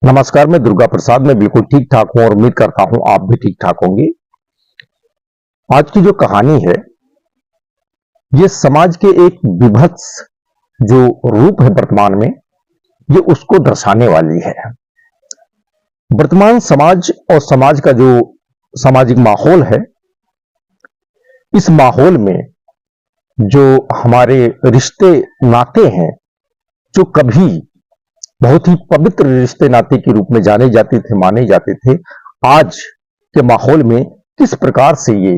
नमस्कार, मैं दुर्गा प्रसाद। मैं बिल्कुल ठीक ठाक हूं और उम्मीद करता हूं आप भी ठीक ठाक होंगे। आज की जो कहानी है, ये समाज के एक विभत्स जो रूप है वर्तमान में, ये उसको दर्शाने वाली है। वर्तमान समाज और समाज का जो सामाजिक माहौल है, इस माहौल में जो हमारे रिश्ते नाते हैं, जो कभी बहुत ही पवित्र रिश्ते नाते के रूप में जाने जाते थे, माने जाते थे, आज के माहौल में किस प्रकार से ये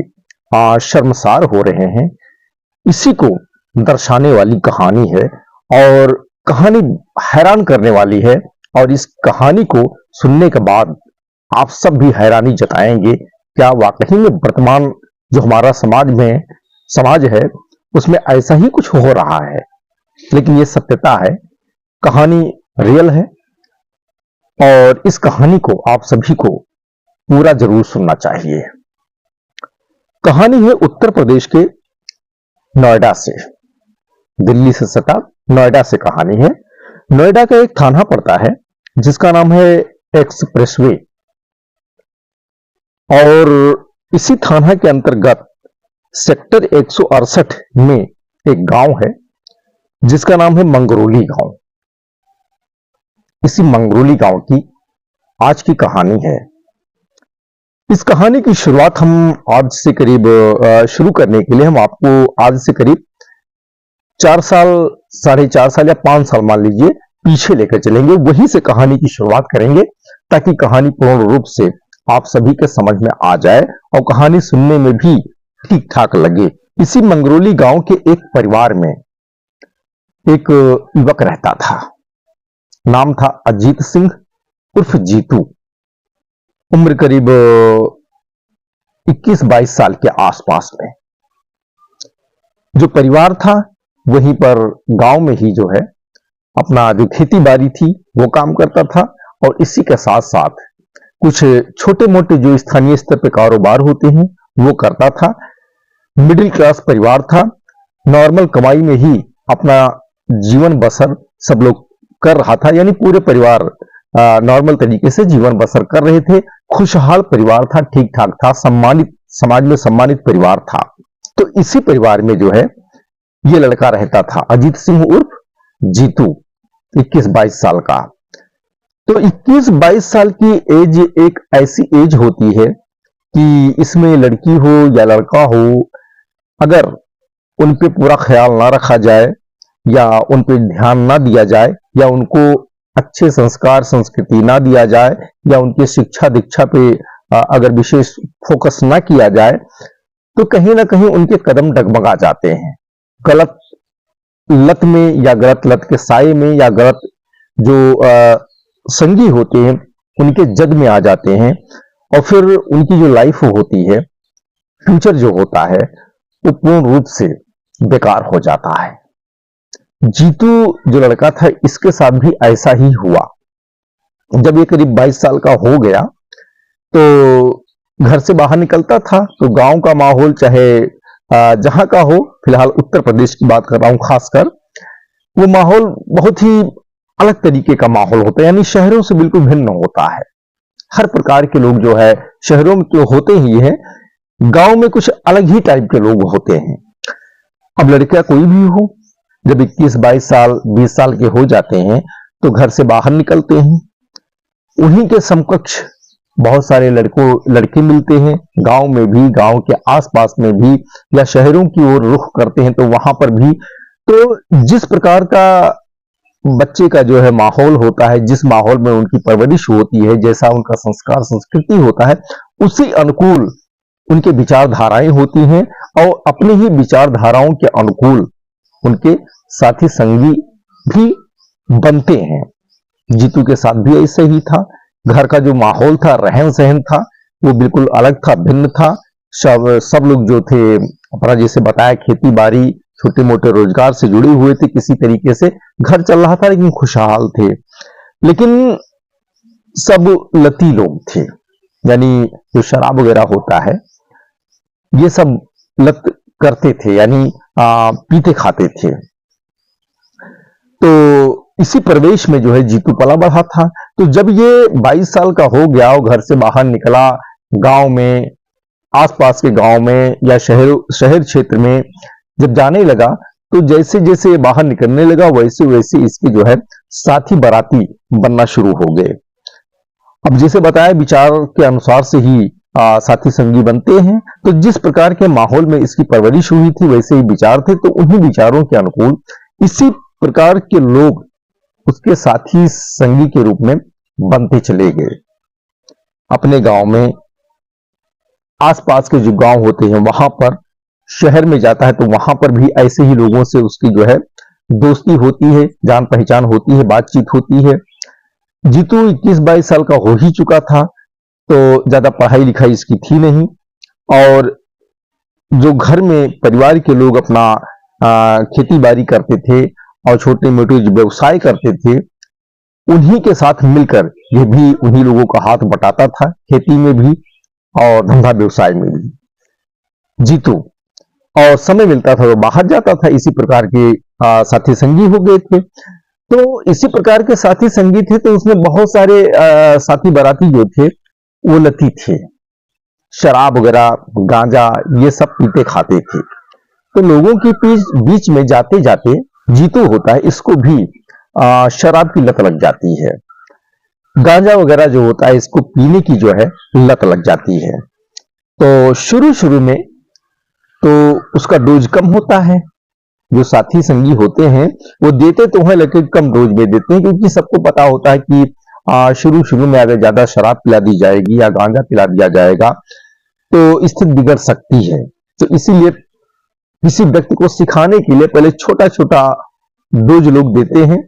शर्मसार हो रहे हैं, इसी को दर्शाने वाली कहानी है। और कहानी हैरान करने वाली है। और इस कहानी को सुनने के बाद आप सब भी हैरानी जताएंगे, क्या वाकई में वर्तमान जो हमारा समाज है, उसमें ऐसा ही कुछ हो रहा है। लेकिन ये सत्यता है, कहानी रियल है और इस कहानी को आप सभी को पूरा जरूर सुनना चाहिए। कहानी है उत्तर प्रदेश के नोएडा से, दिल्ली से सटा नोएडा से कहानी है। नोएडा का एक थाना पड़ता है जिसका नाम है एक्सप्रेसवे, और इसी थाना के अंतर्गत सेक्टर 168 में एक गांव है जिसका नाम है मंगरोली गांव। इसी मंगरोली गांव की आज की कहानी है। इस कहानी की शुरुआत हम आज से करीब शुरू करने के लिए हम आपको आज से करीब 4 साल, 4.5 साल या 5 साल मान लीजिए पीछे लेकर चलेंगे। वहीं से कहानी की शुरुआत करेंगे ताकि कहानी पूर्ण रूप से आप सभी के समझ में आ जाए और कहानी सुनने में भी ठीक ठाक लगे। इसी मंगरोली गांव के एक परिवार में एक युवक रहता था। नाम था अजीत सिंह उर्फ जीतू। उम्र करीब 21-22 साल के आसपास में। जो परिवार था वहीं पर गांव में ही जो है अपना जो खेती बाड़ी थी वो काम करता था, और इसी के साथ साथ कुछ छोटे मोटे जो स्थानीय स्तर पे कारोबार होते हैं वो करता था। मिडिल क्लास परिवार था। नॉर्मल कमाई में ही अपना जीवन बसर सब लोग कर रहा था, यानी पूरे परिवार नॉर्मल तरीके से जीवन बसर कर रहे थे। खुशहाल परिवार था, ठीक ठाक था, सम्मानित, समाज में सम्मानित परिवार था। तो इसी परिवार में जो है ये लड़का रहता था, अजीत सिंह उर्फ जीतू, 21-22 साल का। तो 21-22 साल की एज एक ऐसी एज होती है कि इसमें लड़की हो या लड़का हो, अगर उन पे पूरा ख्याल ना रखा जाए या उन पे ध्यान ना दिया जाए या उनको अच्छे संस्कार संस्कृति ना दिया जाए या उनकी शिक्षा दीक्षा पे अगर विशेष फोकस ना किया जाए, तो कहीं ना कहीं उनके कदम डगमगा जाते हैं। गलत लत में या गलत लत के साए में या गलत जो संगी होते हैं उनके जद में आ जाते हैं, और फिर उनकी जो लाइफ होती है, फ्यूचर जो होता है, वो पूर्ण रूप से बेकार हो जाता है। जीतू जो लड़का था, इसके साथ भी ऐसा ही हुआ। जब ये करीब 22 साल का हो गया तो घर से बाहर निकलता था तो गांव का माहौल, चाहे जहां का हो, फिलहाल उत्तर प्रदेश की बात कर रहा हूं खासकर, वो माहौल बहुत ही अलग तरीके का माहौल होता है, यानी शहरों से बिल्कुल भिन्न होता है। हर प्रकार के लोग जो है शहरों में तो होते ही हैं, गांव में कुछ अलग ही टाइप के लोग होते हैं। अब लड़का कोई भी हो, जब 21-22 साल 20 साल के हो जाते हैं तो घर से बाहर निकलते हैं। उन्हीं के समकक्ष बहुत सारे लड़के मिलते हैं, गांव में भी, गांव के आसपास में भी, या शहरों की ओर रुख करते हैं तो वहां पर भी। तो जिस प्रकार का बच्चे का जो है माहौल होता है, जिस माहौल में उनकी परवरिश होती है, जैसा उनका संस्कार संस्कृति होता है, उसी अनुकूल उनके विचारधाराएं होती हैं, और अपनी ही विचारधाराओं के अनुकूल उनके साथी संगी भी बनते हैं। जीतू के साथ भी ऐसे ही था। घर का जो माहौल था, रहन सहन था, वो बिल्कुल अलग था, भिन्न था। सब लोग जो थे अपना, जैसे बताया, खेती बाड़ी, छोटे मोटे रोजगार से जुड़े हुए थे। किसी तरीके से घर चल रहा था, लेकिन खुशहाल थे। लेकिन सब लती लोग थे, यानी जो शराब वगैरह होता है ये सब लत करते थे, यानी पीते खाते थे। तो इसी प्रवेश में जो है जीतू पला बढ़ा था। तो जब ये 22 साल का हो गया और घर से बाहर निकला, गांव में, आसपास के गांव में या शहर क्षेत्र में जब जाने लगा, तो जैसे जैसे ये बाहर निकलने लगा वैसे वैसे इसके जो है साथी बाराती बनना शुरू हो गए। अब जैसे बताया, विचार के अनुसार से ही साथी संगी बनते हैं। तो जिस प्रकार के माहौल में इसकी परवरिश हुई थी वैसे ही विचार थे, तो उन्हीं विचारों के अनुकूल इसी प्रकार के लोग उसके साथी संगी के रूप में बनते चले गए। अपने गांव में, आसपास के जो गांव होते हैं वहां पर, शहर में जाता है तो वहां पर भी ऐसे ही लोगों से उसकी जो है दोस्ती होती है, जान पहचान होती है, बातचीत होती है। जीतू 21-22 साल का हो ही चुका था, तो ज्यादा पढ़ाई लिखाई इसकी थी नहीं, और जो घर में परिवार के लोग अपना खेती बाड़ी करते थे और छोटे मोटे व्यवसाय करते थे, उन्हीं के साथ मिलकर यह भी उन्हीं लोगों का हाथ बटाता था, खेती में भी और धंधा व्यवसाय में भी जीतू। और समय मिलता था तो बाहर जाता था। इसी प्रकार के साथी संगी हो गए थे। तो इसी प्रकार के साथी संगी थे, तो उसमें बहुत सारे साथी बाराती जो थे वो लती थे, शराब वगैरह, गांजा, ये सब पीते खाते थे। तो लोगों के बीच में जाते जाते जीतू होता है, इसको भी शराब की लत लग जाती है, गांजा वगैरह जो होता है इसको पीने की जो है लत लग जाती है। तो शुरू शुरू में तो उसका डोज कम होता है। जो साथी संगी होते हैं वो देते तो हैं लेकिन कम डोज में देते हैं, क्योंकि सबको पता होता है कि शुरू शुरू में अगर ज्यादा शराब पिला दी जाएगी या गांजा पिला दिया जाएगा तो स्थिति बिगड़ सकती है। तो इसीलिए किसी व्यक्ति को सिखाने के लिए पहले छोटा छोटा डोज लोग देते हैं,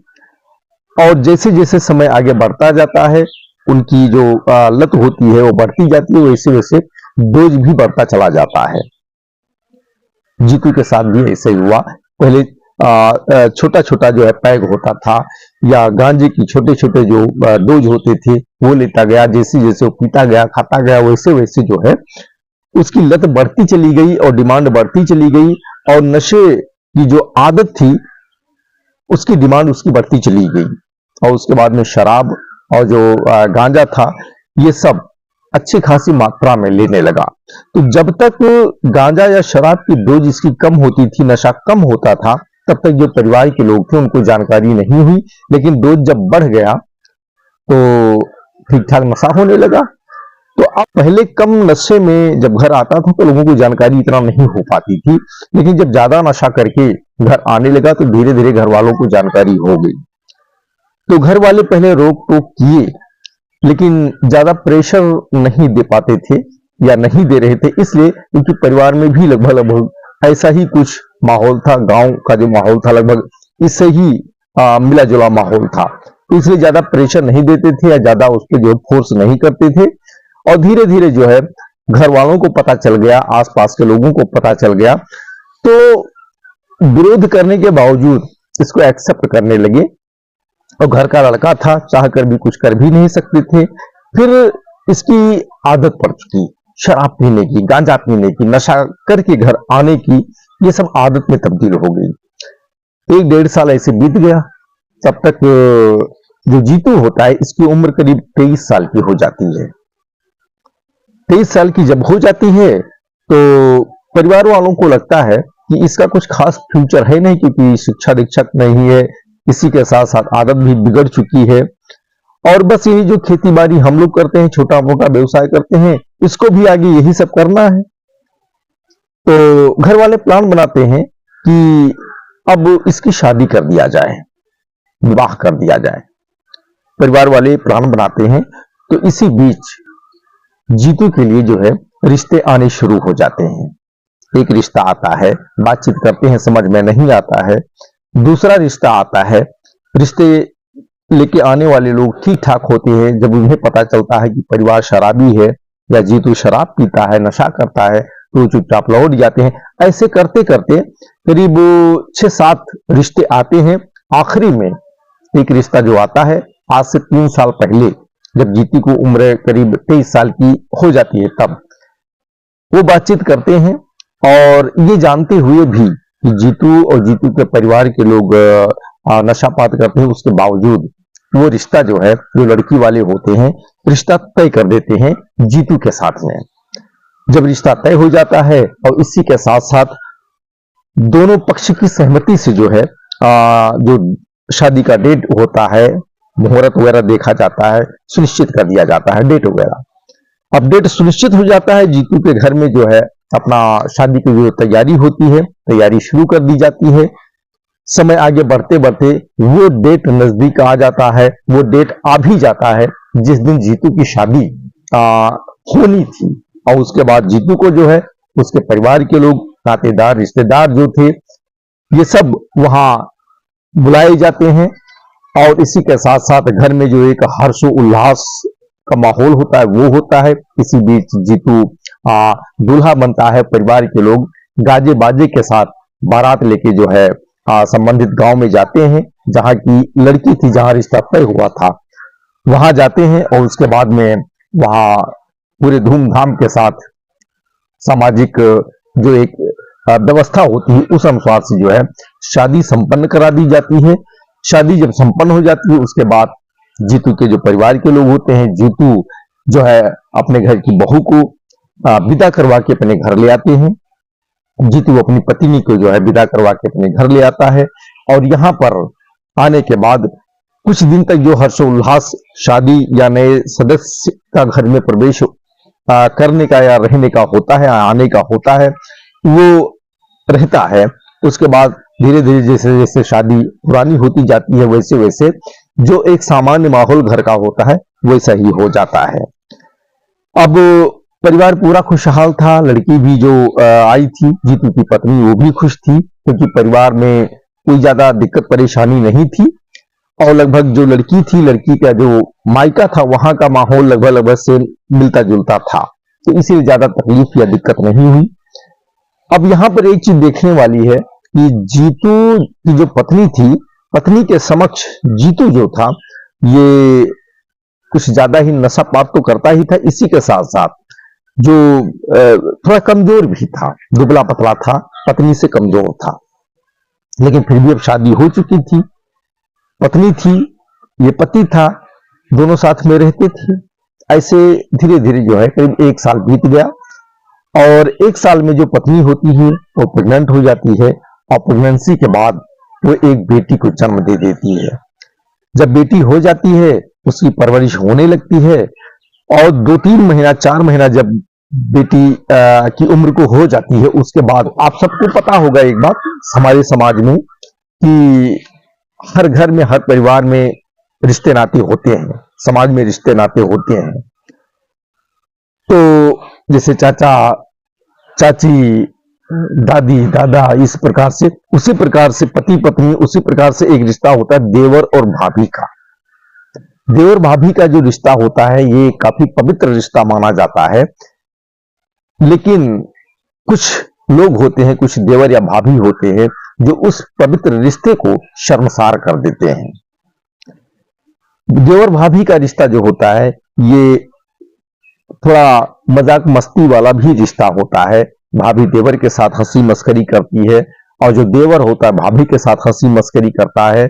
और जैसे जैसे समय आगे बढ़ता जाता है उनकी जो लत होती है वो बढ़ती जाती है, वैसे वैसे डोज भी बढ़ता चला जाता है। जीतू के साथ भी ऐसे ही हुआ। पहले छोटा छोटा जो है पैग होता था, या गांजे की छोटे छोटे जो डोज होते थे वो लेता गया। जैसे जैसे वो पीता गया, खाता गया, वैसे वैसे जो है उसकी लत बढ़ती चली गई और डिमांड बढ़ती चली गई, और नशे की जो आदत थी उसकी डिमांड उसकी बढ़ती चली गई। और उसके बाद में शराब और जो गांजा था ये सब अच्छी खासी मात्रा में लेने लगा। तो जब तक गांजा या शराब की डोज इसकी कम होती थी, नशा कम होता था, तब तक जो परिवार के लोग थे उनको जानकारी नहीं हुई। लेकिन डोज जब बढ़ गया तो ठीक ठाक नशा होने लगा। तो अब पहले कम नशे में जब घर आता था तो लोगों को जानकारी इतना नहीं हो पाती थी, लेकिन जब ज्यादा नशा करके घर आने लगा तो धीरे धीरे घर वालों को जानकारी हो गई। तो घर वाले पहले रोक टोक किए, लेकिन ज्यादा प्रेशर नहीं दे पाते थे या नहीं दे रहे थे, इसलिए क्योंकि परिवार में भी लगभग लगभग ऐसा ही कुछ माहौल था। गांव का जो माहौल था लगभग इससे ही मिला जुला माहौल था, तो इसलिए ज्यादा प्रेशर नहीं देते थे या ज्यादा उस पर जो फोर्स नहीं करते थे। और धीरे धीरे जो है घर वालों को पता चल गया, आसपास के लोगों को पता चल गया, तो विरोध करने के बावजूद इसको एक्सेप्ट करने लगे। और घर का लड़का था, चाह कर भी कुछ कर भी नहीं सकते थे। फिर इसकी आदत पड़ चुकी शराब पीने की, गांजा पीने की, नशा करके घर आने की, ये सब आदत में तब्दील हो गई। 1-1.5 साल ऐसे बीत गया। तब तक जो जीतू होता है इसकी उम्र करीब 23 साल की हो जाती है। 23 साल की जब हो जाती है तो परिवार वालों को लगता है कि इसका कुछ खास फ्यूचर है नहीं, क्योंकि शिक्षा दीक्षक नहीं है, इसी के साथ साथ आदत भी बिगड़ चुकी है, और बस यही जो खेती बाड़ी हम लोग करते हैं, छोटा मोटा व्यवसाय करते हैं, इसको भी आगे यही सब करना है। तो घर वाले प्लान बनाते हैं कि अब इसकी शादी कर दिया जाए, विवाह कर दिया जाए। परिवार वाले प्लान बनाते हैं। तो इसी बीच जीतू के लिए जो है रिश्ते आने शुरू हो जाते हैं। एक रिश्ता आता है, बातचीत करते हैं, समझ में नहीं आता है। दूसरा रिश्ता आता है, रिश्ते लेके आने वाले लोग ठीक ठाक होते हैं। जब उन्हें पता चलता है कि परिवार शराबी है या जीतू शराब पीता है, नशा करता है, तो चुपचाप लौट जाते हैं। ऐसे करते करते करीब 6-7 रिश्ते आते हैं। आखिरी में एक रिश्ता जो आता है आज से 3 साल पहले, जब जीतू को उम्र करीब 23 साल की हो जाती है, तब वो बातचीत करते हैं, और ये जानते हुए भी कि जीतू और जीतू के परिवार के लोग नशापात करते हैं, उसके बावजूद वो रिश्ता जो है, जो लड़की वाले होते हैं, रिश्ता तय कर देते हैं जीतू के साथ में। जब रिश्ता तय हो जाता है और इसी के साथ साथ दोनों पक्ष की सहमति से जो है जो शादी का डेट होता है, मुहूर्त वगैरह देखा जाता है, सुनिश्चित कर दिया जाता है डेट वगैरह। अब डेट सुनिश्चित हो जाता है, जीतू के घर में जो है अपना शादी की जो तैयारी होती है, तैयारी शुरू कर दी जाती है। समय आगे बढ़ते बढ़ते वो डेट नजदीक आ जाता है, वो डेट आ भी जाता है जिस दिन जीतू की शादी होनी थी। और उसके बाद जीतू को जो है उसके परिवार के लोग, नातेदार, रिश्तेदार जो थे, ये सब वहां बुलाए जाते हैं। और इसी के साथ साथ घर में जो एक हर्षो उल्लास का माहौल होता है वो होता है। इसी बीच जीतू दूल्हा बनता है। परिवार के लोग गाजे बाजे के साथ बारात लेके जो है संबंधित गांव में जाते हैं, जहां की लड़की थी, जहां रिश्ता तय हुआ था, वहां जाते हैं। और उसके बाद में वहां पूरे धूमधाम के साथ सामाजिक जो एक व्यवस्था होती है उस अनुसार से जो है शादी संपन्न करा दी जाती है। शादी जब संपन्न हो जाती है उसके बाद जीतू के जो परिवार के लोग होते हैं, जीतू जो है अपने घर की बहू को विदा करवा के अपने घर ले आते हैं। जीतू अपनी पत्नी को जो है विदा करवा के अपने घर ले आता है। और यहाँ पर आने के बाद कुछ दिन तक जो हर्षोल्लास शादी या नए सदस्य का घर में प्रवेश करने का या रहने का होता है, आने का होता है, वो रहता है। उसके बाद धीरे धीरे जैसे जैसे शादी पुरानी होती जाती है वैसे वैसे जो एक सामान्य माहौल घर का होता है वैसा ही हो जाता है। अब परिवार पूरा खुशहाल था। लड़की भी जो आई थी, जीतू की पत्नी, वो भी खुश थी क्योंकि परिवार में कोई ज्यादा दिक्कत परेशानी नहीं थी। और लगभग जो लड़की थी, लड़की का जो मायका था, वहां का माहौल लगभग लगभग से मिलता जुलता था, तो इसीलिए ज्यादा तकलीफ या दिक्कत नहीं हुई। अब यहाँ पर एक चीज देखने वाली है कि जीतू की जो पत्नी थी, पत्नी के समक्ष जीतू जो था ये कुछ ज्यादा ही नशापात तो करता ही था, इसी के साथ साथ जो थोड़ा कमजोर भी था, दुबला पतला था, पत्नी से कमजोर था। लेकिन फिर भी अब शादी हो चुकी थी, पत्नी थी, ये पति था, दोनों साथ में रहते थे। ऐसे धीरे धीरे जो है करीब 1 साल बीत गया। और 1 साल में जो पत्नी होती है वो प्रेग्नेंट हो जाती है। और प्रेगनेंसी के बाद वो एक बेटी को जन्म दे देती है। जब बेटी हो जाती है उसकी परवरिश होने लगती है। और 2-3 महीना, 4 महीना जब बेटी की उम्र को हो जाती है, उसके बाद आप सबको पता होगा एक बात हमारे समाज में कि हर घर में, हर परिवार में रिश्ते नाते होते हैं, समाज में रिश्ते नाते होते हैं। तो जैसे चाचा चाची, दादी दादा, इस प्रकार से, उसी प्रकार से पति पत्नी, उसी प्रकार से एक रिश्ता होता है देवर और भाभी का। देवर भाभी का जो रिश्ता होता है ये काफी पवित्र रिश्ता माना जाता है। लेकिन कुछ लोग होते हैं, कुछ देवर या भाभी होते हैं जो उस पवित्र रिश्ते को शर्मसार कर देते हैं। देवर भाभी का रिश्ता जो होता है ये थोड़ा मजाक मस्ती वाला भी रिश्ता होता है। भाभी देवर के साथ हंसी मस्करी करती है और जो देवर होता है भाभी के साथ हंसी मस्करी करता है,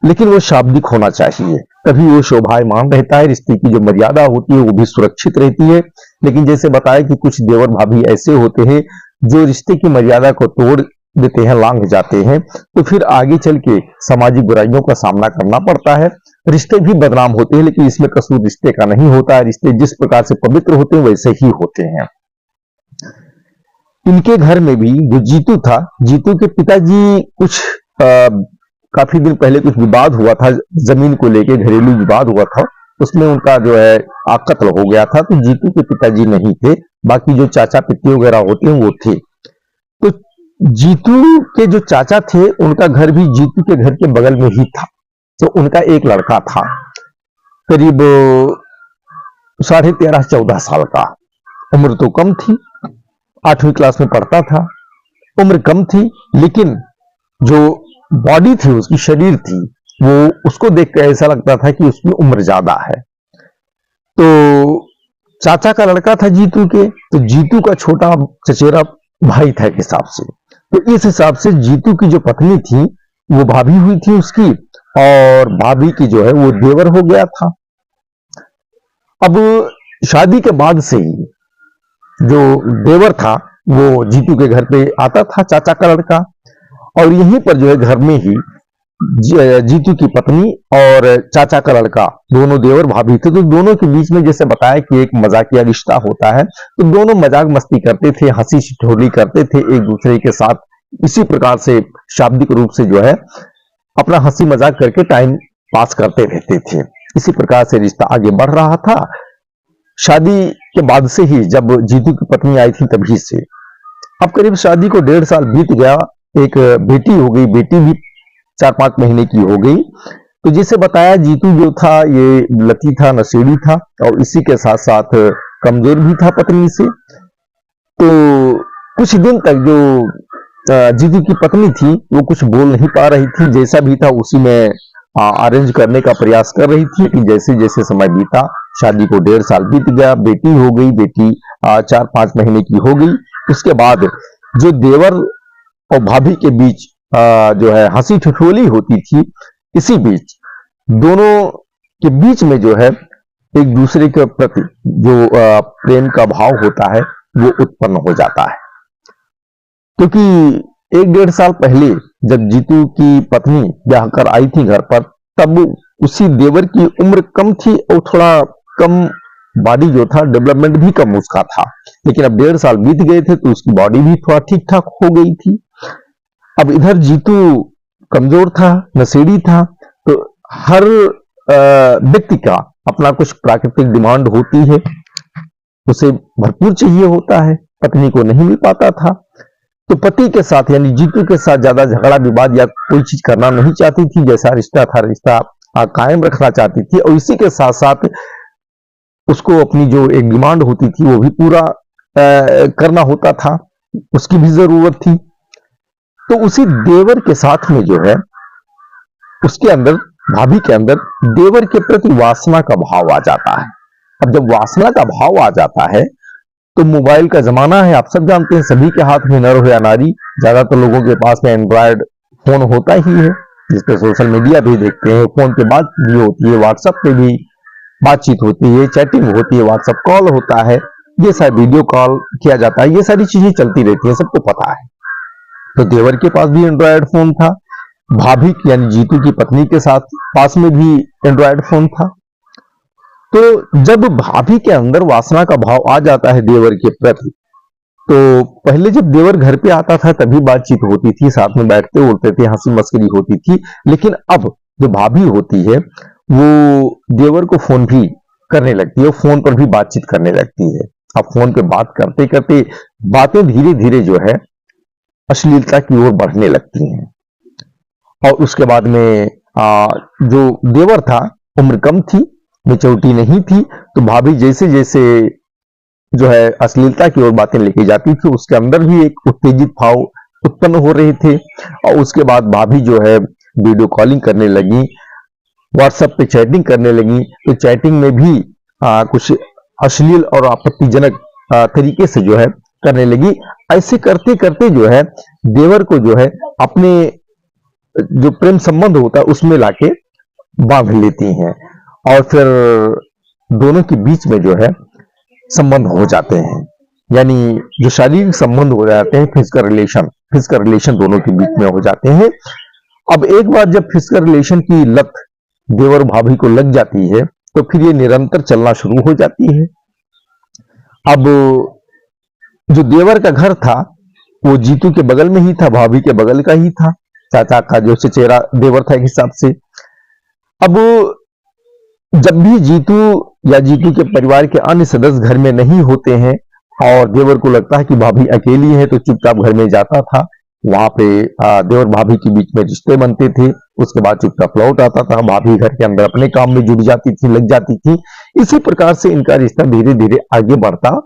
लेकिन वो शाब्दिक होना चाहिए, तभी वो शोभायमान रहता है। रिश्ते की जो मर्यादा होती है वो भी सुरक्षित रहती है। लेकिन जैसे बताया कि कुछ देवर भाभी ऐसे होते हैं जो रिश्ते की मर्यादा को तोड़ देते हैं, लांघ जाते हैं, तो फिर आगे चल के सामाजिक बुराइयों का सामना करना पड़ता है। रिश्ते भी बदनाम होते हैं, लेकिन इसमें कसूर रिश्ते का नहीं होता है। रिश्ते जिस प्रकार से पवित्र होते हैं वैसे ही होते हैं। इनके घर में भी जो जीतू था, जीतू के पिताजी कुछ काफी दिन पहले कुछ विवाद हुआ था, जमीन को लेके घरेलू विवाद हुआ था, उसमें उनका जो है कत्ल हो गया था। तो जीतू के पिताजी नहीं थे, बाकी जो चाचा पित्ती वगैरह होते हैं वो थे। तो जीतू के जो चाचा थे उनका घर भी जीतू के घर के बगल में ही था। तो उनका एक लड़का था, करीब 13.5-14 साल का, उम्र तो कम थी, 8वीं क्लास में पढ़ता था, उम्र कम थी, लेकिन जो बॉडी थी, उसकी शरीर थी, वो उसको देखकर ऐसा लगता था कि उसकी उम्र ज्यादा है। तो चाचा का लड़का था जीतू के, तो जीतू का छोटा चचेरा भाई था एक हिसाब से। तो इस हिसाब से जीतू की जो पत्नी थी वो भाभी हुई थी उसकी, और भाभी की जो है वो देवर हो गया था। अब शादी के बाद से ही जो देवर था वो जीतू के घर पे आता था, चाचा का लड़का, और यहीं पर जो है घर में ही जीतू की पत्नी और चाचा का लड़का दोनों देवर भाभी थे। तो दोनों के बीच में जैसे बताया कि एक मजाकिया रिश्ता होता है, तो दोनों मजाक मस्ती करते थे, हंसी ठिठोली करते थे एक दूसरे के साथ। इसी प्रकार से शाब्दिक रूप से जो है अपना हंसी मजाक करके टाइम पास करते रहते थे। इसी प्रकार से रिश्ता आगे बढ़ रहा था। शादी के बाद से ही, जब जीतू की पत्नी आई थी तभी से, अब करीब शादी को 1.5 साल बीत गया। एक बेटी हो गई, बेटी भी 4-5 महीने की हो गई। तो जिसे बताया, जीतू जो था ये लती था, नशेड़ी था, और इसी के साथ साथ कमजोर भी था पत्नी से। तो कुछ दिन तक जो जीतू की पत्नी थी वो कुछ बोल नहीं पा रही थी, जैसा भी था उसी में अरेंज करने का प्रयास कर रही थी। कि जैसे जैसे समय बीता, शादी को 1.5 साल बीत गया, बेटी हो गई, बेटी 4-5 महीने की हो गई। उसके बाद जो देवर और भाभी के बीच जो है हंसी ठिठोली होती थी, इसी बीच दोनों के बीच में जो है एक दूसरे के प्रति जो प्रेम का भाव होता है वो उत्पन्न हो जाता है। क्योंकि 1-1.5 साल पहले जब जीतू की पत्नी ब्याह कर आई थी घर पर, तब उसी देवर की उम्र कम थी और थोड़ा कम बॉडी जो था, डेवलपमेंट भी कम उसका था। लेकिन अब 1.5 साल बीत गए थे तो उसकी बॉडी भी थोड़ा ठीक ठाक हो गई थी। अब इधर जीतू कमजोर था, नशेड़ी था, तो हर व्यक्ति का अपना कुछ प्राकृतिक डिमांड होती है, उसे भरपूर चाहिए होता है, पत्नी को नहीं मिल पाता था। तो पति के साथ यानी जीतू के साथ ज्यादा झगड़ा विवाद या कोई चीज करना नहीं चाहती थी। जैसा रिश्ता था, रिश्ता कायम रखना चाहती थी, और इसी के साथ साथ उसको अपनी जो एक डिमांड होती थी वो भी पूरा करना होता था, उसकी भी जरूरत थी। तो उसी देवर के साथ में जो है उसके अंदर, भाभी के अंदर देवर के प्रति वासना का भाव आ जाता है। अब जब वासना का भाव आ जाता है तो मोबाइल का जमाना है, आप सब जानते हैं, सभी के हाथ में, नर हो या नारी, ज्यादातर लोगों के पास में एंड्रॉयड फोन होता ही है, जिसपे सोशल मीडिया भी देखते हैं, फोन पे बात भी होती है, व्हाट्सएप पे भी बातचीत होती है, चैटिंग होती है, व्हाट्सएप कॉल होता है, ये सारी वीडियो कॉल किया जाता है, ये सारी चीजें चलती रहती है, सबको पता है। तो देवर के पास भी एंड्रॉयड फोन था, भाभी यानी जीतू की पत्नी के साथ पास में भी एंड्रॉयड फोन था। तो जब भाभी के अंदर वासना का भाव आ जाता है देवर के प्रति, तो पहले जब देवर घर पे आता था तभी बातचीत होती थी, साथ में बैठते उठते थे, हंसी मस्करी होती थी। लेकिन अब जो भाभी होती है वो देवर को फोन भी करने लगती है, फोन पर भी बातचीत करने लगती है। अब फोन पे बात करते करते बातें धीरे धीरे जो है अश्लीलता की ओर बढ़ने लगती हैं। और उसके बाद में जो देवर था, उम्र कम थी, मेच्योरिटी नहीं थी, तो भाभी जैसे जैसे जो है अश्लीलता की ओर बातें लेके जाती थी, उसके अंदर भी एक उत्तेजित भाव उत्पन्न हो रहे थे। और उसके बाद भाभी जो है वीडियो कॉलिंग करने लगी, व्हाट्सएप पे चैटिंग करने लगी, तो चैटिंग में भी कुछ अश्लील और आपत्तिजनक तरीके से जो है करने लगी। ऐसे करते करते जो है देवर को जो है अपने जो प्रेम संबंध होता है उसमें लाके बांध लेती हैं, और फिर दोनों के बीच में जो है संबंध हो जाते हैं, यानी जो शारीरिक संबंध हो जाते हैं, फिजिकल रिलेशन दोनों के बीच में हो जाते हैं। अब एक बार जब फिजिकल रिलेशन की लत देवर भाभी को लग जाती है तो फिर ये निरंतर चलना शुरू हो जाती है। अब जो देवर का घर था वो जीतू के बगल में ही था, भाभी के बगल का ही था, चाचा का जो चचेरा देवर था एक हिसाब से। अब जब भी जीतू या जीतू के परिवार के अन्य सदस्य घर में नहीं होते हैं और देवर को लगता है कि भाभी अकेली है, तो चुपचाप घर में जाता था। वहां पे देवर भाभी के बीच में रिश्ते बनते थे, उसके बाद चुपचाप लौट आता था, भाभी घर के अंदर अपने काम में जुड़ जाती थी, लग जाती थी। इसी प्रकार से इनका रिश्ता धीरे धीरे आगे बढ़ता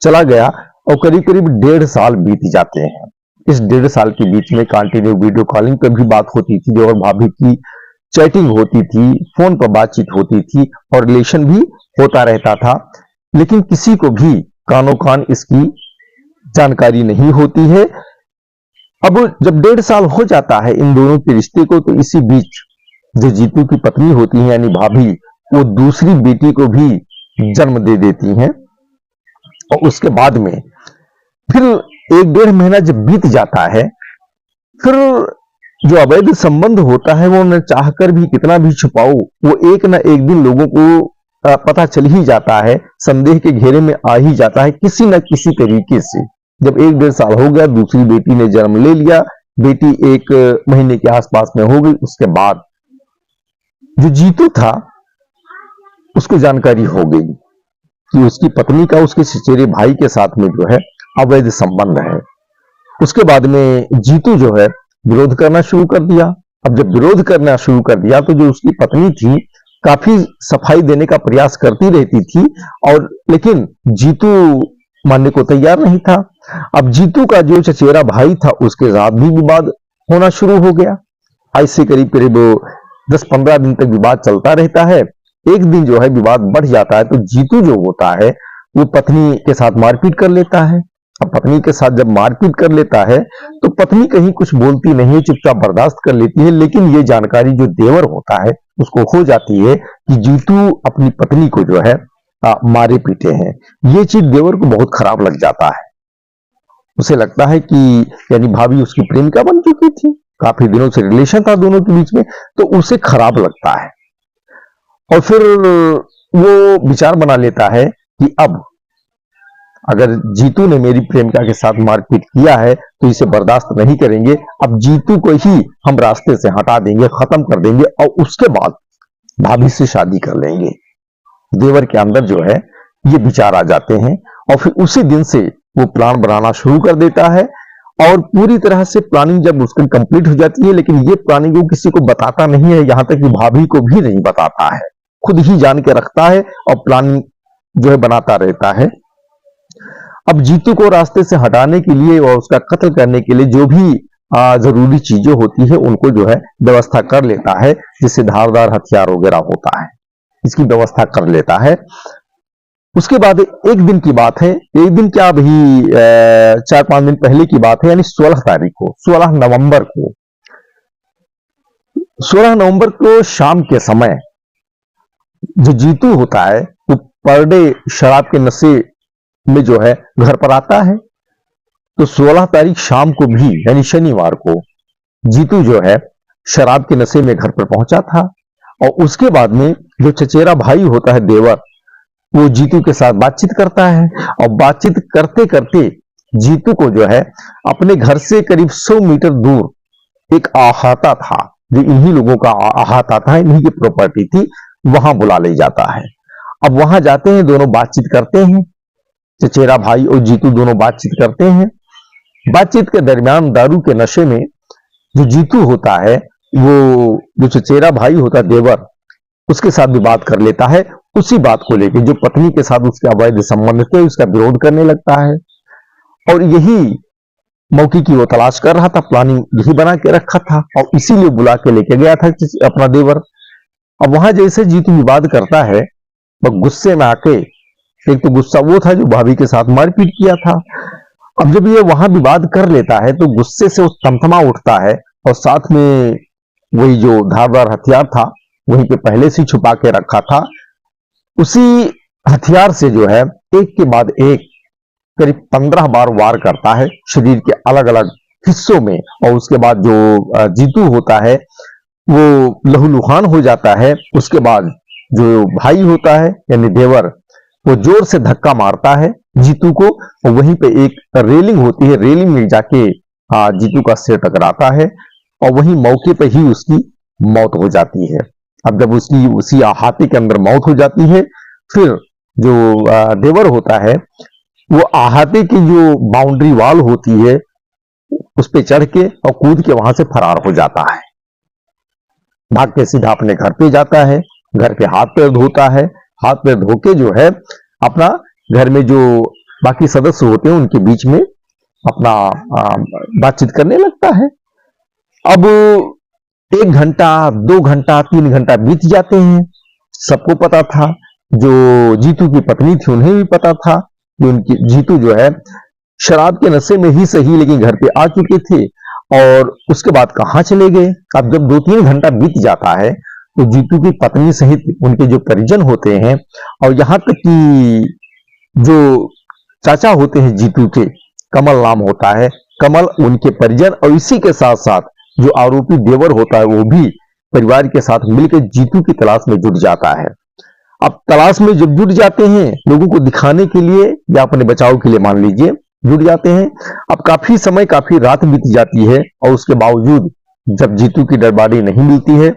चला गया और करीब करीब 1.5 साल बीत जाते हैं। इस 1.5 साल के बीच में कंटिन्यू वीडियो कॉलिंग पर भी बात होती थी, देवर भाभी की चैटिंग होती थी, फोन पर बातचीत होती थी और रिलेशन भी होता रहता था। लेकिन किसी को भी कानो कान इसकी जानकारी नहीं होती है। अब जब 1.5 साल हो जाता है इन दोनों के रिश्ते को, तो इसी बीच जो जीतू की पत्नी होती है यानी भाभी, वो दूसरी बेटी को भी जन्म दे देती हैं। और उसके बाद में फिर 1-1.5 महीना जब बीत जाता है, फिर जो अवैध संबंध होता है वो न चाहकर भी कितना भी छुपाओ, वो एक ना एक दिन लोगों को पता चल ही जाता है, संदेह के घेरे में आ ही जाता है किसी न किसी तरीके से। जब 1-1.5 साल हो गया, दूसरी बेटी ने जन्म ले लिया, बेटी 1 महीने के आसपास में हो गई, उसके बाद जो जीतू था उसको जानकारी हो गई कि उसकी पत्नी का उसके चचेरे भाई के साथ में जो है अवैध संबंध है। उसके बाद में जीतू जो है विरोध करना शुरू कर दिया। अब जब विरोध करना शुरू कर दिया तो जो उसकी पत्नी थी काफी सफाई देने का प्रयास करती रहती थी, और लेकिन जीतू मानने को तैयार नहीं था। अब जीतू का जो चचेरा भाई था उसके साथ भी विवाद होना शुरू हो गया। आज से करीब करीब 10-15 दिन तक विवाद चलता रहता है। एक दिन जो है विवाद बढ़ जाता है तो जीतू जो होता है वो पत्नी के साथ मारपीट कर लेता है। अब पत्नी के साथ जब मारपीट कर लेता है तो पत्नी कहीं कुछ बोलती नहीं है, चुपचाप बर्दाश्त कर लेती है। लेकिन ये जानकारी जो देवर होता है उसको हो जाती है कि जीतू अपनी पत्नी को जो है मारे पीटे हैं। ये चीज देवर को बहुत खराब लग जाता है। उसे लगता है कि यानी भाभी उसकी प्रेमिका बन चुकी थी, काफी दिनों से रिलेशन था दोनों के बीच में, तो उसे खराब लगता है। और फिर वो विचार बना लेता है कि अब अगर जीतू ने मेरी प्रेमिका के साथ मारपीट किया है तो इसे बर्दाश्त नहीं करेंगे, अब जीतू को ही हम रास्ते से हटा देंगे, खत्म कर देंगे और उसके बाद भाभी से शादी कर लेंगे। देवर के अंदर जो है ये विचार आ जाते हैं और फिर उसी दिन से वो प्लान बनाना शुरू कर देता है। और पूरी तरह से प्लानिंग जब उसकी कंप्लीट हो जाती है, लेकिन ये प्लानिंग वो किसी को बताता नहीं है, यहां तक कि भाभी को भी नहीं बताता है, खुद ही जान के रखता है और प्लानिंग जो है बनाता रहता है। अब जीतू को रास्ते से हटाने के लिए और उसका कत्ल करने के लिए जो भी जरूरी चीजें होती है उनको जो है व्यवस्था कर लेता है, जिससे धारदार हथियार वगैरह होता है, इसकी व्यवस्था कर लेता है। उसके बाद एक दिन की बात है, एक दिन क्या अभी 4-5 दिन पहले की बात है, यानी 16 तारीख को, 16 नवंबर को, 16 नवंबर को शाम के समय जो जीतू होता है वो पर डे शराब के नशे में जो है घर पर आता है। तो 16 तारीख शाम को भी यानी शनिवार को जीतू जो है शराब के नशे में घर पर पहुंचा था। और उसके बाद में जो चचेरा भाई होता है देवर, वो जीतू के साथ बातचीत करता है और बातचीत करते करते जीतू को जो है अपने घर से करीब 100 मीटर दूर एक अहाता था, जो इन्हीं लोगों का अहाता था, इन्हीं की प्रॉपर्टी थी, वहां बुला ले जाता है। अब वहां जाते हैं, दोनों बातचीत करते हैं, चचेरा भाई और जीतू दोनों बातचीत करते हैं। बातचीत के दरमियान दारू के नशे में जो जीतू होता है वो जो चचेरा भाई होता है देवर, उसके साथ भी बात कर लेता है, उसी बात को लेकर जो पत्नी के साथ उसके अवैध संबंध थे उसका विरोध करने लगता है। और यही मौके की वो तलाश कर रहा था, प्लानिंग यही बना के रखा था और इसीलिए बुला के लेके गया था अपना देवर। अब वहां जैसे जीतू विवाद करता है, वह गुस्से में आके, एक तो गुस्सा वो था जो भाभी के साथ मारपीट किया था, अब जब ये वहां विवाद कर लेता है तो गुस्से से वो तमतमा उठता है और साथ में वही जो धारदार हथियार था वहीं पे पहले से छुपा के रखा था, उसी हथियार से जो है एक के बाद एक करीब 15 बार वार करता है शरीर के अलग अलग हिस्सों में। और उसके बाद जो जीतू होता है वो लहूलुहान हो जाता है। उसके बाद जो भाई होता है यानी देवर, वो जोर से धक्का मारता है जीतू को और वहीं पे एक रेलिंग होती है, रेलिंग में जाके जीतू का सिर टकराता है और वहीं मौके पे ही उसकी मौत हो जाती है। अब जब उसकी उसी अहाते के अंदर मौत हो जाती है, फिर जो देवर होता है वो अहाते की जो बाउंड्री वॉल होती है उस पे चढ़ के और कूद के वहां से फरार हो जाता है, भाग के सीधा अपने घर पे जाता है, घर पे हाथ पैर धोता है, हाथ पैर धो के जो है अपना घर में जो बाकी सदस्य होते हैं उनके बीच में अपना बातचीत करने लगता है। अब 1 घंटा 2 घंटा 3 घंटा बीत जाते हैं। सबको पता था, जो जीतू की पत्नी थी उन्हें भी पता था कि उनकी जीतू जो है शराब के नशे में ही सही लेकिन घर पे आ चुके थे और उसके बाद कहां चले गए। अब जब 2-3 घंटा बीत जाता है तो जीतू की पत्नी सहित उनके जो परिजन होते हैं और यहां तक कि जो चाचा होते हैं जीतू के, कमल नाम होता है, कमल, उनके परिजन और इसी के साथ साथ जो आरोपी देवर होता है वो भी परिवार के साथ मिलकर जीतू की तलाश में जुट जाता है। अब तलाश में जब जुट जाते हैं, लोगों को दिखाने के लिए या अपने बचाव के लिए मान लीजिए जुट जाते हैं। अब काफी समय, काफी रात बीत जाती है और उसके बावजूद जब जीतू की डेड बॉडी नहीं मिलती है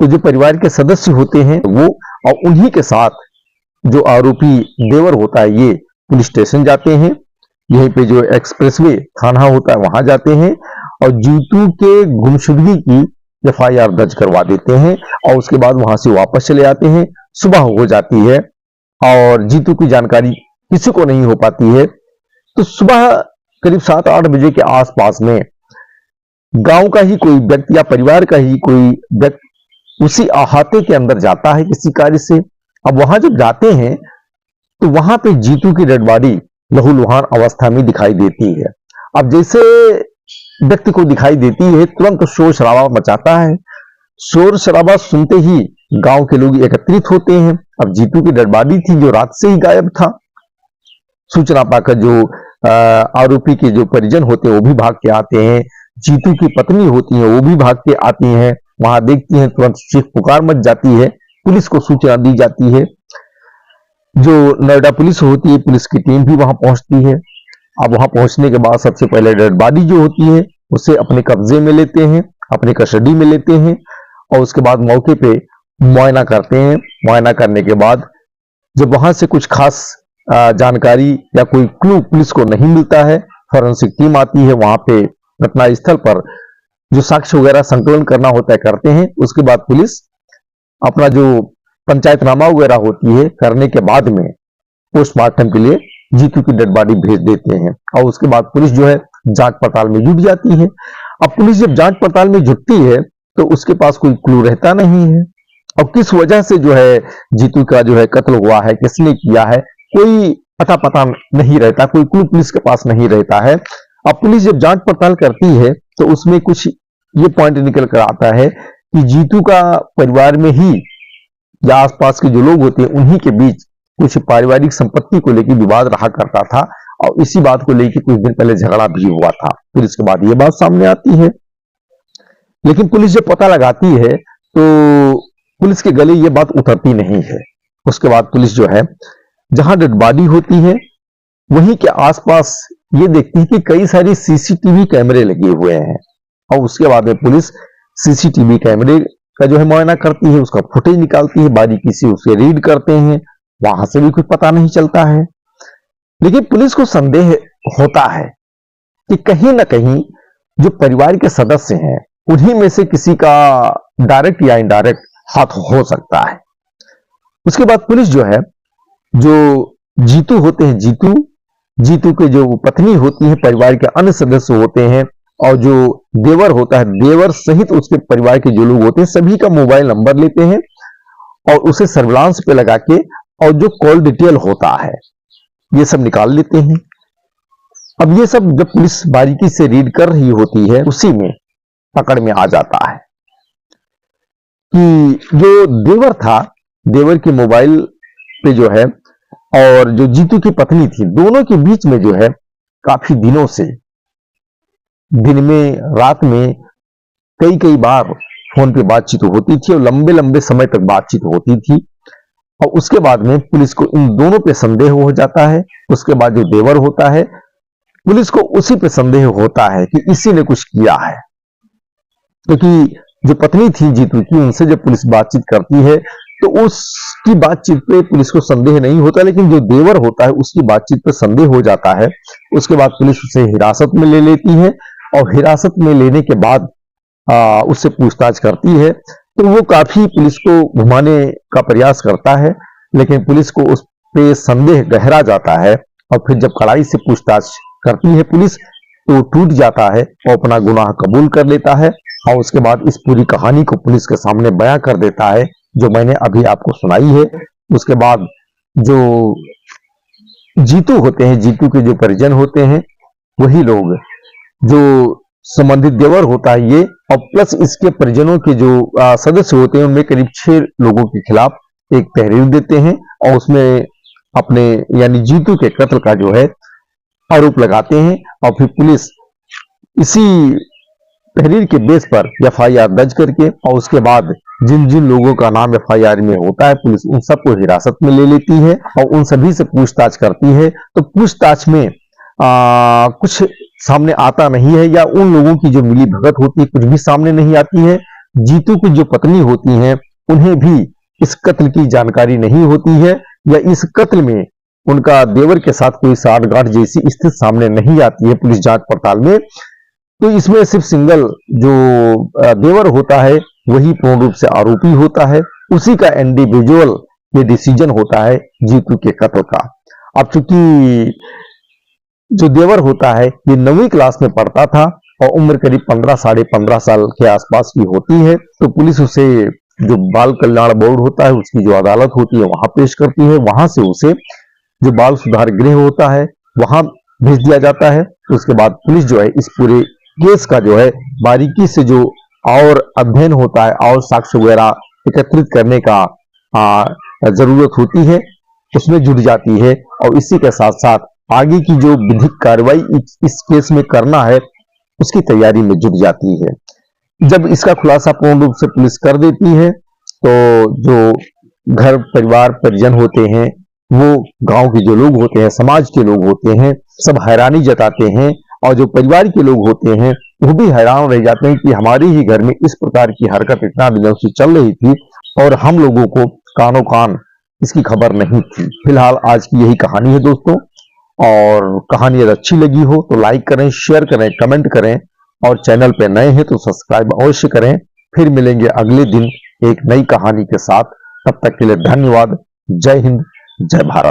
तो जो परिवार के सदस्य होते हैं वो और उन्हीं के साथ जो आरोपी देवर होता है ये पुलिस स्टेशन जाते हैं। यहीं पे जो एक्सप्रेसवे थाना होता है वहां जाते हैं और जीतू के गुमशुदगी की एफआईआर दर्ज करवा देते हैं और उसके बाद वहां से वापस चले आते हैं। सुबह हो जाती है और जीतू की जानकारी किसी को नहीं हो पाती है। तो सुबह करीब 7-8 बजे के आसपास में गांव का ही कोई व्यक्ति या परिवार का ही कोई व्यक्ति उसी अहाते के अंदर जाता है किसी कार्य से। अब वहां जब जाते हैं तो वहां पे जीतू की डेड बॉडी लहूलुहान अवस्था में दिखाई देती है। अब जैसे व्यक्ति को दिखाई देती है तुरंत शोर शराबा मचाता है। शोर शराबा सुनते ही गांव के लोग एकत्रित होते हैं। अब जीतू की डेड बॉडी थी जो रात से ही गायब था। सूचना पाकर जो आरोपी के जो परिजन होते हैं वो भी भाग के आते हैं। जीतू की पत्नी होती है वो भी भाग के आती हैं। वहां देखती हैं, तुरंत चीख पुकार मच जाती है। पुलिस को सूचना दी जाती है। जो नोएडा पुलिस होती है, पुलिस की टीम भी वहां पहुंचती है। अब वहां पहुंचने के बाद सबसे पहले डेड बॉडी जो होती है उसे अपने कब्जे में लेते हैं, अपने कस्टडी में लेते हैं और उसके बाद मौके पे मुआयना करते हैं। मुआयना करने के बाद जब वहां से कुछ खास जानकारी या कोई क्लू पुलिस को नहीं मिलता है, फॉरेंसिक टीम आती है। वहां पे घटनास्थल पर जो साक्ष्य वगैरह संकलन करना होता है करते हैं। उसके बाद पुलिस अपना जो पंचायतनामा वगैरह होती है करने के बाद में पोस्टमार्टम के लिए जीतू की डेड बॉडी भेज देते हैं और उसके बाद पुलिस जो है जांच पड़ताल में जुट जाती है। अब पुलिस जब जांच पड़ताल में जुटती है तो उसके पास कोई क्लू रहता नहीं है और किस वजह से जो है जीतू का जो है कत्ल हुआ है, किसने किया है, कोई पता नहीं रहता, कोई क्लू पुलिस के पास नहीं रहता है। अब पुलिस जब जांच पड़ताल करती है तो उसमें कुछ ये पॉइंट निकल कर आता है कि जीतू का परिवार में ही या आसपास के जो लोग होते हैं उन्हीं के बीच कुछ पारिवारिक संपत्ति को लेकर विवाद रहा करता था और इसी बात को लेकर कुछ दिन पहले झगड़ा भी हुआ था। फिर इसके बाद ये बात सामने आती है। लेकिन पुलिस जब पता लगाती है तो पुलिस के गले ये बात उतरती नहीं है। उसके बाद पुलिस जो है जहां डेड बॉडी होती है वहीं के आसपास ये देखती है कि कई सारी सीसीटीवी कैमरे लगे हुए हैं और उसके बाद में पुलिस सीसीटीवी कैमरे का जो है मुआयना करती है, उसका फुटेज निकालती है, बारीकी से उसे रीड करते हैं। वहां से भी कुछ पता नहीं चलता है। लेकिन पुलिस को संदेह होता है कि कहीं ना कहीं जो परिवार के सदस्य हैं उन्हीं में से किसी का डायरेक्ट या इनडायरेक्ट हाथ हो सकता है। उसके बाद पुलिस जो है जो जीतू होते हैं, जीतू के जो पत्नी होती है, परिवार के अन्य सदस्य होते हैं और जो देवर होता है, देवर सहित उसके परिवार के जो लोग होते हैं सभी का मोबाइल नंबर लेते हैं और उसे सर्विलांस पे लगा के और जो कॉल डिटेल होता है ये सब निकाल लेते हैं। अब ये सब जब पुलिस बारीकी से रीड कर रही होती है उसी में पकड़ में आ जाता है कि जो देवर था, देवर के मोबाइल पे जो है और जो जीतू की पत्नी थी, दोनों के बीच में जो है काफी दिनों से दिन में रात में कई बार फोन पे बातचीत होती थी और लंबे लंबे समय तक बातचीत होती थी और उसके बाद में पुलिस को इन दोनों पे संदेह हो जाता है। उसके बाद जो देवर होता है पुलिस को उसी पे संदेह होता है कि इसी ने कुछ किया है, क्योंकि जो पत्नी थी जीतू की उनसे जब पुलिस बातचीत करती है तो उसकी बातचीत पे पुलिस को संदेह नहीं होता, लेकिन जो देवर होता है उसकी बातचीत पे संदेह हो जाता है। उसके बाद पुलिस उसे हिरासत में ले लेती है और हिरासत में लेने के बाद उससे पूछताछ करती है तो वो काफी पुलिस को घुमाने का प्रयास करता है, लेकिन पुलिस को उस पे संदेह गहरा जाता है और फिर जब कड़ाई से पूछताछ करती है पुलिस तो टूट जाता है और अपना गुनाह कबूल कर लेता है और उसके बाद इस पूरी कहानी को पुलिस के सामने बयां कर देता है जो मैंने अभी आपको सुनाई है। उसके बाद जो जीतू होते हैं, जीतू के जो परिजन होते हैं, वही लोग जो संबंधित देवर होता है ये, और प्लस इसके परिजनों के जो सदस्य होते हैं उनमें करीब 6 लोगों के खिलाफ एक तहरीर देते हैं और उसमें अपने यानी जीतू के कत्ल का जो है आरोप लगाते हैं। और फिर पुलिस इसी तहरीर के बेस पर एफआईआर दर्ज करके और उसके बाद जिन जिन लोगों का नाम एफआईआर में होता है पुलिस उन सबको हिरासत में ले लेती है और उन सभी से पूछताछ करती है। तो पूछताछ में कुछ सामने आता नहीं है या उन लोगों की जो मिली भगत होती है कुछ भी सामने नहीं आती है। जीतू की जो पत्नी होती हैं उन्हें भी इस कत्ल की जानकारी नहीं होती है या इस कत्ल में उनका देवर के साथ कोई साठगांठ जैसी स्थिति सामने नहीं आती है पुलिस जांच पड़ताल में। तो इसमें सिर्फ सिंगल जो देवर होता है वही पूर्ण रूप से आरोपी होता है, उसी का इंडिविजुअल ये डिसीजन होता है जीतू के कत्ल का। अब चूंकि जो देवर होता है ये 9वीं क्लास में पढ़ता था और उम्र करीब 15 साढ़े 15 साल के आसपास की होती है, तो पुलिस उसे जो बाल कल्याण बोर्ड होता है उसकी जो अदालत होती है वहां पेश करती है। वहां से उसे जो बाल सुधार गृह होता है वहां भेज दिया जाता है। तो उसके बाद पुलिस जो है इस पूरे केस का जो है बारीकी से जो और अध्ययन होता है और साक्ष्य वगैरह एकत्रित करने का जरूरत होती है उसमें जुट जाती है और इसी के साथ साथ आगे की जो विधिक कार्रवाई इस केस में करना है उसकी तैयारी में जुट जाती है। जब इसका खुलासा पूर्ण रूप से पुलिस कर देती है तो जो घर परिवार परिजन होते हैं वो गांव के जो लोग होते हैं समाज के लोग होते हैं सब हैरानी जताते हैं और जो परिवार के लोग होते हैं वो भी हैरान रह जाते हैं कि हमारे ही घर में इस प्रकार की हरकत इतना दिनों से चल रही थी और हम लोगों को कानों कान इसकी खबर नहीं थी। फिलहाल आज की यही कहानी है दोस्तों, और कहानी अगर अच्छी लगी हो तो लाइक करें, शेयर करें, कमेंट करें और चैनल पे नए हैं तो सब्सक्राइब अवश्य करें। फिर मिलेंगे अगले दिन एक नई कहानी के साथ, तब तक के लिए धन्यवाद। जय हिंद, जय भारत।